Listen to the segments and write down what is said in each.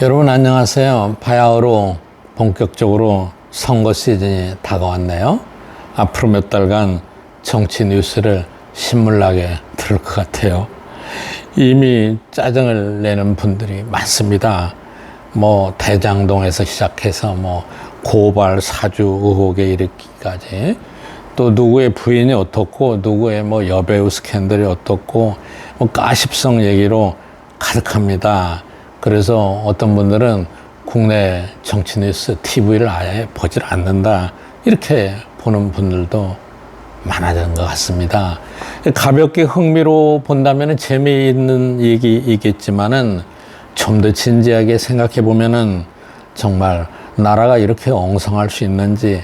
여러분 안녕하세요. 바야흐로 본격적으로 선거 시즌이 다가왔네요. 앞으로 몇 달간 정치 뉴스를 신물나게 들을 것 같아요. 이미 짜증을 내는 분들이 많습니다. 대장동에서 시작해서 고발 사주 의혹에 이르기까지, 또 누구의 부인이 어떻고 누구의 여배우 스캔들이 어떻고 가십성 얘기로 가득합니다. 그래서 어떤 분들은 국내 정치 뉴스 TV를 아예 보질 않는다, 이렇게 보는 분들도 많아진 것 같습니다. 가볍게 흥미로 본다면 재미있는 얘기이겠지만은 좀 더 진지하게 생각해 보면은 정말 나라가 이렇게 엉성할 수 있는지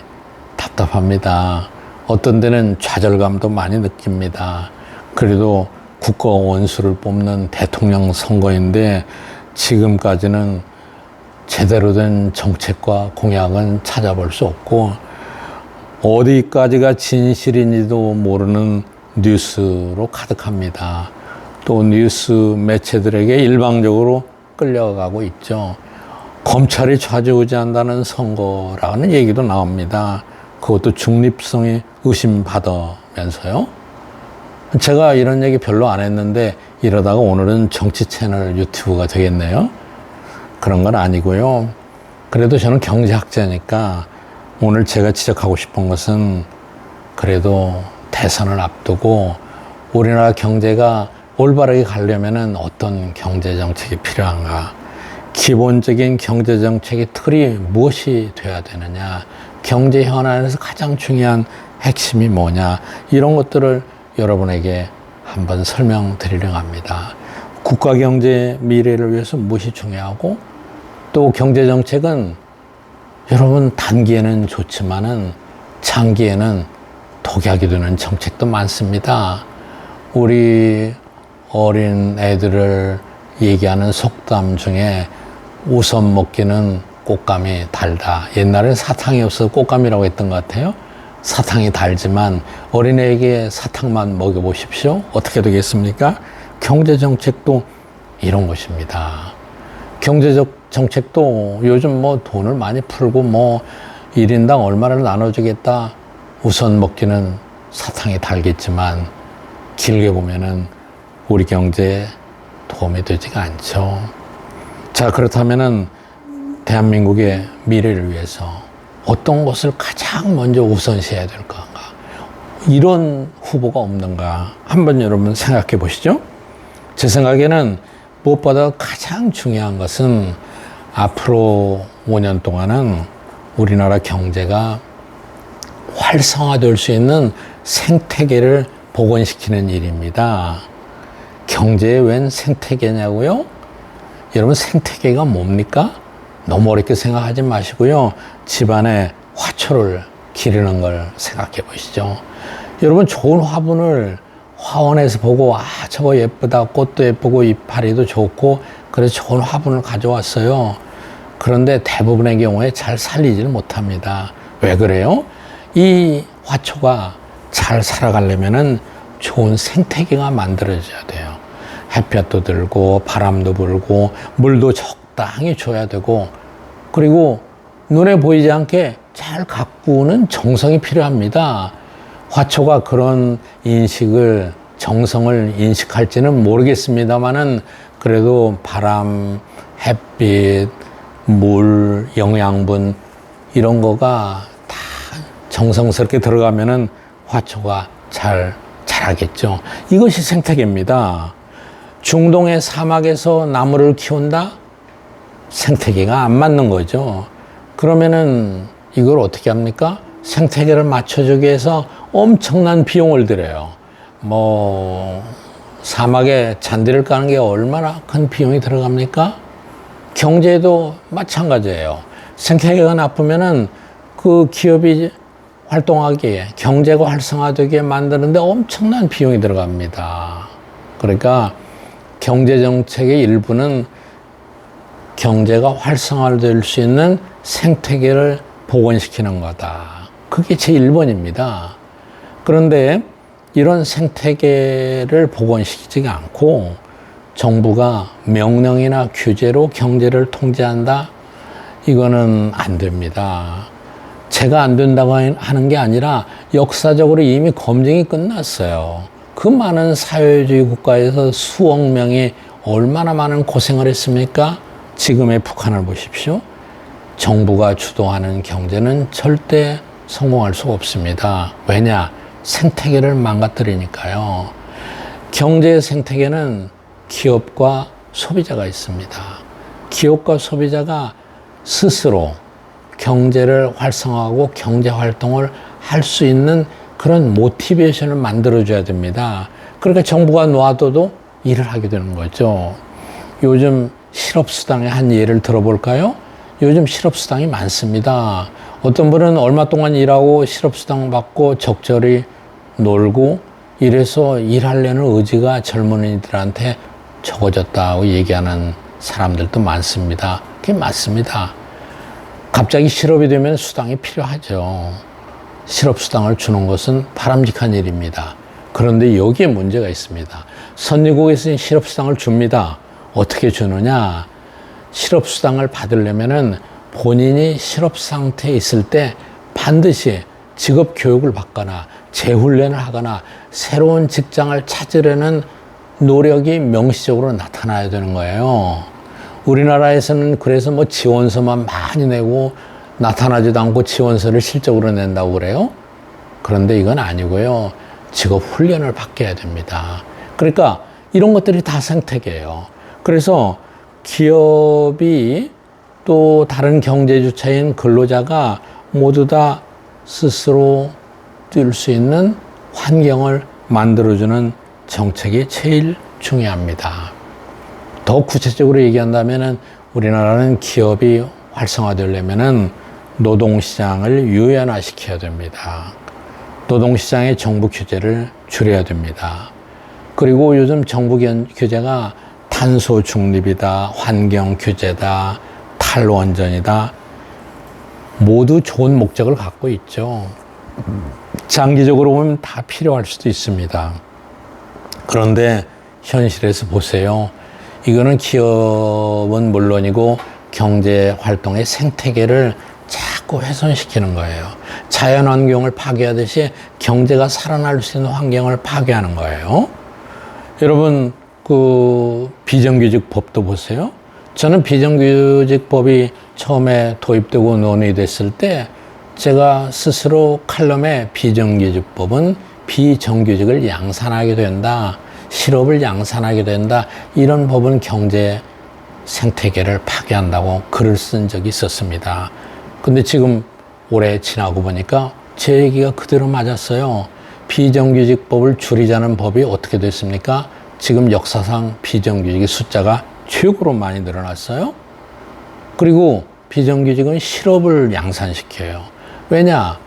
답답합니다. 어떤 데는 좌절감도 많이 느낍니다. 그래도 국가 원수를 뽑는 대통령 선거인데 지금까지는 제대로 된 정책과 공약은 찾아볼 수 없고, 어디까지가 진실인지도 모르는 뉴스로 가득합니다. 또 뉴스 매체들에게 일방적으로 끌려가고 있죠. 검찰이 좌지우지한다는 선거라는 얘기도 나옵니다. 그것도 중립성이 의심받으면서요. 제가 이런 얘기 별로 안 했는데 이러다가 오늘은 정치 채널 유튜브가 되겠네요. 그런 건 아니고요. 그래도 저는 경제학자니까 오늘 제가 지적하고 싶은 것은, 그래도 대선을 앞두고 우리나라 경제가 올바르게 가려면은 어떤 경제 정책이 필요한가, 기본적인 경제 정책의 틀이 무엇이 돼야 되느냐, 경제 현안에서 가장 중요한 핵심이 뭐냐, 이런 것들을 여러분에게 한번 설명드리려고 합니다. 국가 경제 미래를 위해서 무엇이 중요하고, 또 경제 정책은 여러분 단기에는 좋지만은 장기에는 독약이 되는 정책도 많습니다. 우리 어린 애들을 얘기하는 속담 중에 우선 먹기는 꽃감이 달다. 옛날엔 사탕이 없어서 꽃감이라고 했던 것 같아요. 사탕이 달지만 어린애에게 사탕만 먹여보십시오. 어떻게 되겠습니까? 경제정책도 이런 것입니다. 경제적 정책도 요즘 돈을 많이 풀고 1인당 얼마를 나눠주겠다. 우선 먹기는 사탕이 달겠지만 길게 보면은 우리 경제에 도움이 되지가 않죠. 자, 그렇다면은 대한민국의 미래를 위해서 어떤 것을 가장 먼저 우선시해야 될 건가? 이런 후보가 없는가? 한번 여러분 생각해 보시죠. 제 생각에는 무엇보다 가장 중요한 것은 앞으로 5년 동안은 우리나라 경제가 활성화될 수 있는 생태계를 복원시키는 일입니다. 경제에 웬 생태계냐고요? 여러분, 생태계가 뭡니까? 너무 어렵게 생각하지 마시고요. 집안에 화초를 기르는 걸 생각해 보시죠. 여러분, 좋은 화분을 화원에서 보고, 저거 예쁘다, 꽃도 예쁘고 이파리도 좋고, 그래서 좋은 화분을 가져왔어요. 그런데 대부분의 경우에 잘 살리지를 못합니다. 왜 그래요? 이 화초가 잘 살아가려면은 좋은 생태계가 만들어져야 돼요. 햇볕도 들고 바람도 불고 물도 적당히 줘야 되고, 그리고 눈에 보이지 않게 잘 가꾸는 정성이 필요합니다. 화초가 그런 정성을 인식할지는 모르겠습니다만은, 그래도 바람, 햇빛, 물, 영양분 이런 거가 다 정성스럽게 들어가면은 화초가 잘 자라겠죠. 이것이 생태계입니다. 중동의 사막에서 나무를 키운다? 생태계가 안 맞는 거죠. 그러면은 이걸 어떻게 합니까? 생태계를 맞춰주기 위해서 엄청난 비용을 들여요. 사막에 잔디를 까는 게 얼마나 큰 비용이 들어갑니까? 경제도 마찬가지예요. 생태계가 나쁘면은 그 기업이 활동하기에, 경제가 활성화되게 만드는데 엄청난 비용이 들어갑니다. 그러니까 경제정책의 일부는 경제가 활성화될 수 있는 생태계를 복원시키는 거다. 그게 제 1번입니다. 그런데 이런 생태계를 복원시키지 않고 정부가 명령이나 규제로 경제를 통제한다? 이거는 안 됩니다. 제가 안 된다고 하는 게 아니라 역사적으로 이미 검증이 끝났어요. 그 많은 사회주의 국가에서 수억 명이 얼마나 많은 고생을 했습니까? 지금의 북한을 보십시오. 정부가 주도하는 경제는 절대 성공할 수가 없습니다. 왜냐? 생태계를 망가뜨리니까요. 경제의 생태계는 기업과 소비자가 있습니다. 기업과 소비자가 스스로 경제를 활성화하고 경제 활동을 할 수 있는 그런 모티베이션을 만들어줘야 됩니다. 그러니까 정부가 놔둬도 일을 하게 되는 거죠. 요즘 실업수당의 한 예를 들어볼까요? 요즘 실업수당이 많습니다. 어떤 분은 얼마 동안 일하고 실업수당 받고 적절히 놀고 이래서 일하려는 의지가 젊은이들한테 적어졌다고 얘기하는 사람들도 많습니다. 그게 맞습니다. 갑자기 실업이 되면 수당이 필요하죠. 실업수당을 주는 것은 바람직한 일입니다. 그런데 여기에 문제가 있습니다. 선진국에서는 실업수당을 줍니다. 어떻게 주느냐? 실업수당을 받으려면은 본인이 실업 상태에 있을 때 반드시 직업 교육을 받거나 재훈련을 하거나 새로운 직장을 찾으려는 노력이 명시적으로 나타나야 되는 거예요. 우리나라에서는 그래서 뭐 지원서만 많이 내고 나타나지도 않고 지원서를 실적으로 낸다고 그래요. 그런데 이건 아니고요. 직업 훈련을 받게 됩니다. 그러니까 이런 것들이 다 생태계예요. 그래서 기업이 또 다른 경제주체인 근로자가 모두 다 스스로 뛸 수 있는 환경을 만들어주는 정책이 제일 중요합니다. 더 구체적으로 얘기한다면 우리나라는 기업이 활성화되려면 노동시장을 유연화시켜야 됩니다. 노동시장의 정부 규제를 줄여야 됩니다. 그리고 요즘 정부 규제가 탄소 중립이다, 환경 규제다, 탈원전이다. 모두 좋은 목적을 갖고 있죠. 장기적으로 보면 다 필요할 수도 있습니다. 그런데 현실에서 보세요. 이거는 기업은 물론이고 경제 활동의 생태계를 자꾸 훼손시키는 거예요. 자연환경을 파괴하듯이 경제가 살아날 수 있는 환경을 파괴하는 거예요. 여러분, 그 비정규직법도 보세요. 저는 비정규직법이 처음에 도입되고 논의됐을 때 제가 스스로 칼럼에 비정규직법은 비정규직을 양산하게 된다. 실업을 양산하게 된다. 이런 법은 경제 생태계를 파괴한다고 글을 쓴 적이 있었습니다. 근데 지금 올해 지나고 보니까 제 얘기가 그대로 맞았어요. 비정규직법을 줄이자는 법이 어떻게 됐습니까? 지금 역사상 비정규직의 숫자가 최고로 많이 늘어났어요. 그리고 비정규직은 실업을 양산시켜요. 왜냐?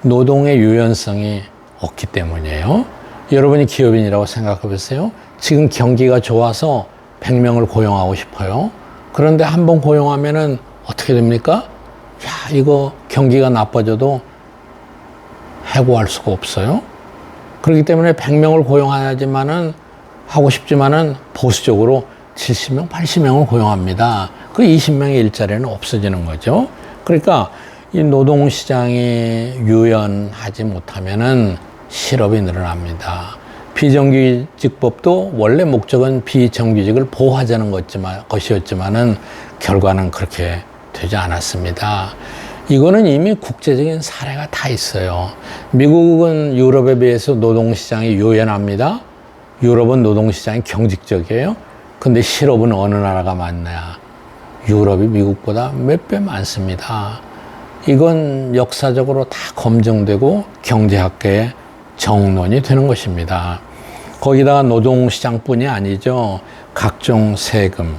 노동의 유연성이 없기 때문이에요. 여러분이 기업인이라고 생각해 보세요. 지금 경기가 좋아서 100명을 고용하고 싶어요. 그런데 한 번 고용하면은 어떻게 됩니까? 야, 이거 경기가 나빠져도 해고할 수가 없어요. 그렇기 때문에 100명을 고용하지만은 하고 싶지만은 보수적으로 70명, 80명을 고용합니다. 그 20명의 일자리는 없어지는 거죠. 그러니까 이 노동시장이 유연하지 못하면은 실업이 늘어납니다. 비정규직법도 원래 목적은 비정규직을 보호하자는 것이었지만은 결과는 그렇게 되지 않았습니다. 이거는 이미 국제적인 사례가 다 있어요. 미국은 유럽에 비해서 노동시장이 유연합니다. 유럽은 노동시장이 경직적이에요. 근데 실업은 어느 나라가 많냐? 유럽이 미국보다 몇 배 많습니다. 이건 역사적으로 다 검증되고 경제학계의 정론이 되는 것입니다. 거기다가 노동시장뿐이 아니죠. 각종 세금,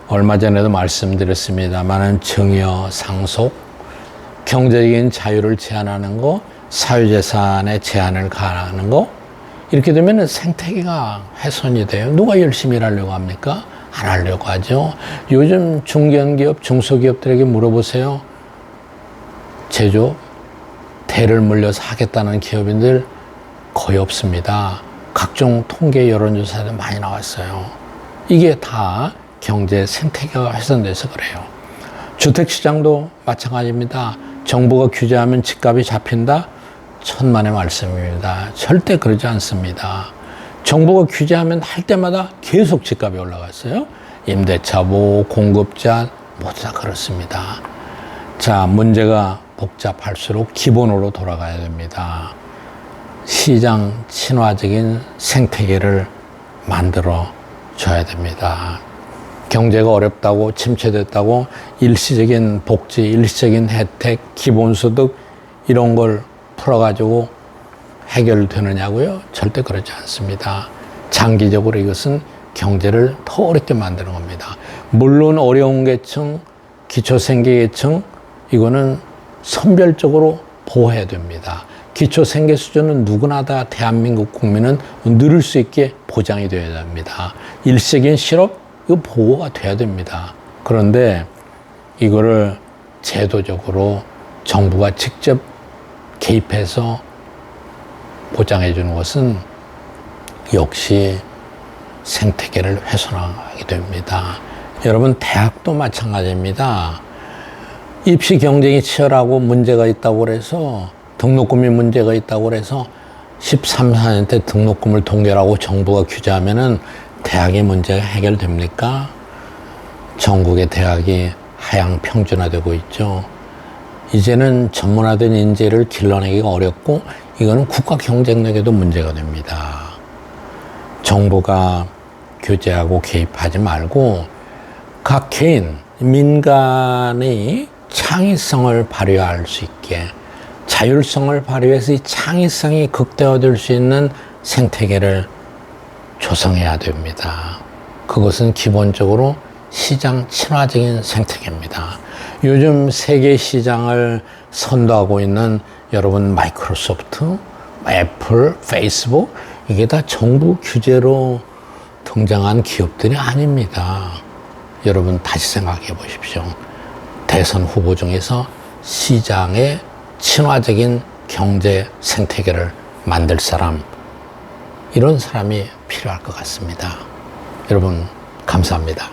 얼마 전에도 말씀드렸습니다만은 증여, 상속, 경제적인 자유를 제한하는 거, 사유재산의 제한을 가하는 거, 이렇게 되면 생태계가 훼손이 돼요. 누가 열심히 일하려고 합니까? 안 하려고 하죠. 요즘 중견기업, 중소기업들에게 물어보세요. 제조업, 대를 물려서 하겠다는 기업인들 거의 없습니다. 각종 통계 여론조사도 많이 나왔어요. 이게 다 경제 생태계가 훼손돼서 그래요. 주택시장도 마찬가지입니다. 정부가 규제하면 집값이 잡힌다? 천만의 말씀입니다. 절대 그러지 않습니다. 정부가 규제하면 할 때마다 계속 집값이 올라갔어요. 임대차 보호, 공급자 모두 다 그렇습니다. 자, 문제가 복잡할수록 기본으로 돌아가야 됩니다. 시장 친화적인 생태계를 만들어 줘야 됩니다. 경제가 어렵다고 침체됐다고 일시적인 복지, 일시적인 혜택, 기본소득 이런 걸 풀어가지고 해결되느냐고요? 절대 그렇지 않습니다. 장기적으로 이것은 경제를 더 어렵게 만드는 겁니다. 물론 어려운 계층, 기초생계계층 이거는 선별적으로 보호해야 됩니다. 기초생계 수준은 누구나 다 대한민국 국민은 누릴 수 있게 보장이 되어야 됩니다. 일시적인 실업 이거 보호가 돼야 됩니다. 그런데 이거를 제도적으로 정부가 직접 개입해서 보장해 주는 것은 역시 생태계를 훼손하게 됩니다. 여러분 대학도 마찬가지입니다. 입시 경쟁이 치열하고 문제가 있다고 그래서 등록금이 문제가 있다고 그래서 13, 14년 때 등록금을 동결하고 정부가 규제하면은 대학의 문제가 해결됩니까? 전국의 대학이 하향 평준화되고 있죠. 이제는 전문화된 인재를 길러내기가 어렵고 이거는 국가 경쟁력에도 문제가 됩니다. 정부가 규제하고 개입하지 말고 각 개인, 민간이 창의성을 발휘할 수 있게 자율성을 발휘해서 이 창의성이 극대화될 수 있는 생태계를 조성해야 됩니다. 그것은 기본적으로 시장 친화적인 생태계입니다. 요즘 세계 시장을 선도하고 있는 여러분 마이크로소프트, 애플, 페이스북 이게 다 정부 규제로 등장한 기업들이 아닙니다. 여러분 다시 생각해 보십시오. 대선 후보 중에서 시장의 친화적인 경제 생태계를 만들 사람 이런 사람이 필요할 것 같습니다. 여러분 감사합니다.